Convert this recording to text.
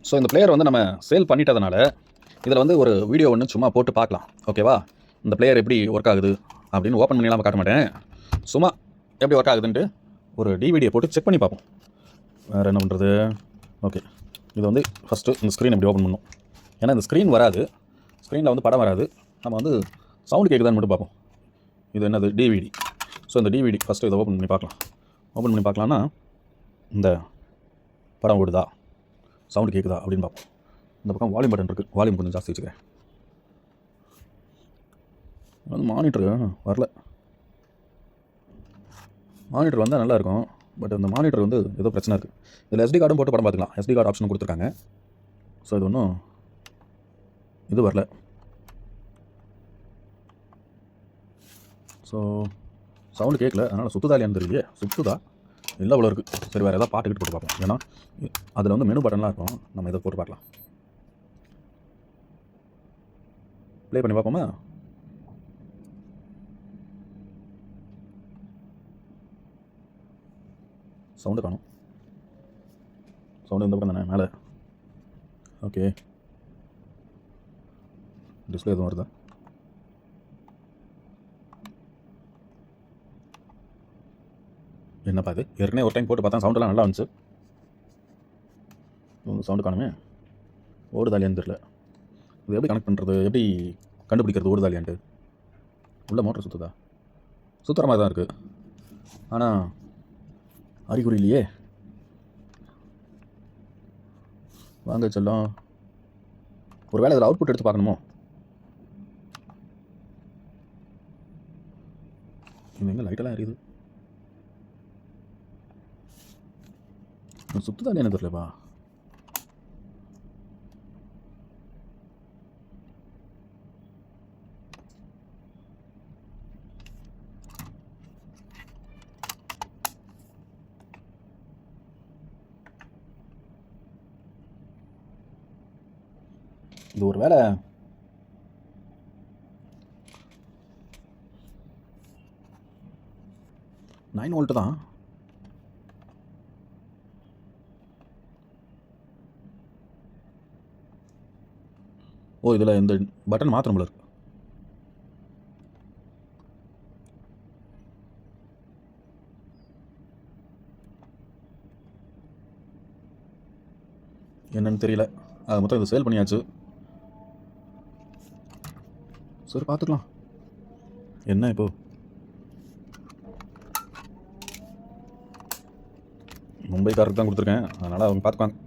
So இந்த player வந்து நம்ம சேல் பண்ணிட்டதுனால இதில் வந்து ஒரு வீடியோ ஒன்று சும்மா போட்டு பார்க்கலாம். ஓகேவா? இந்த பிளேயர் எப்படி ஒர்க் ஆகுது அப்படின்னு ஓப்பன் பண்ணிலாம் காட்ட மாட்டேன். சும்மா எப்படி ஒர்க் ஆகுதுன்ட்டு ஒரு டிவிடியை போட்டு செக் பண்ணி பார்ப்போம். வேறு என்ன பண்ணுறது? ஓகே, இது வந்து ஃபஸ்ட்டு இந்த ஸ்க்ரீன் எப்படி ஓப்பன் பண்ணணும். ஏன்னா இந்த ஸ்க்ரீன் வராது, ஸ்க்ரீனில் வந்து படம் வராது. நம்ம வந்து சவுண்டு கேட்குதான்னு மட்டும் பார்ப்போம். இது என்னது? டிவிடி. ஸோ இந்த டிவிடி ஃபஸ்ட்டு இதை ஓப்பன் பண்ணி பார்க்கலாம். ஓப்பன் பண்ணி பார்க்கலான்னா இந்த படம் ஓடுதா, சவுண்டு கேட்குதா அப்படின்னு பார்ப்போம். இந்த பக்கம் வால்யூம் பட்டன் இருக்குது, வால்யூம் கொஞ்சம் ஜாஸ்தி வச்சுக்கிறேன். வந்து மானிட்டரு வரல. மானிட்டர் வந்தால் நல்லாயிருக்கும், பட் இந்த மானிட்டர் வந்து ஏதோ பிரச்சனை இருக்குது. இதில் SD கார்டும் போட்டு படம் பார்த்துக்கலாம். SD கார்டு ஆப்ஷனும் கொடுத்துருக்காங்க. ஸோ இது ஒன்றும் இது வரல. ஸோ சவுண்டு கேட்கல, அதனால் சுற்றுதா இல்லையான்னு தெரியலையே. சுற்றுதா இல்லை அவ்வளோ இருக்குது. சரி, வேறு ஏதாவது பாட்டுக்கிட்டு போட்டு பார்ப்போம். ஏன்னா அதில் வந்து மெனு பட்டன்லாம் இருக்கும், நம்ம இதை போட்டு பார்க்கலாம். ப்ளே பண்ணி பார்ப்போமா? சவுண்டு காணும். சவுண்டு இந்த பக்கம் தானே மேலே. ஓகே, டிஸ்பிளே எதுவும் வருதா? என்னப்பா இது? ஏற்கனவே ஒரு டைம் போட்டு பார்த்தா சவுண்டெல்லாம் நல்லா வந்துச்சு. சவுண்டு காணுமே. ஓடுதா இல்லையான்னு தெரியல. இது எப்படி கனெக்ட் பண்ணுறது, எப்படி கண்டுபிடிக்கிறது ஓடுதா இல்லையான்ட்டு? உள்ள மோட்டர் சுற்றுதா? சுற்றுற மாதிரி தான் இருக்குது, ஆனால் அறிகுறி இல்லையே. வாங்க செல்லம், ஒரு வேளை இதில் அவுட்புட் எடுத்து பார்க்கணுமோ? இது எங்கே லைட்டெல்லாம் எரியுது? சுற்றுதா இல்லையான்னு தெரியலப்பா. இது ஒரு வேளை 9 வோல்ட்டு தான். ஓ, இதில் இந்த பட்டன் மாத்திரம் போல இருக்கு. என்னன்னு தெரியல. அது மொத்தம் இது சேல் பண்ணியாச்சு. சரி, பார்த்துக்கலாம். என்ன இப்போ மும்பைக்காரருக்கு தான் கொடுத்துருக்கேன், அதனால் அவங்க பார்த்துக்குவாங்க.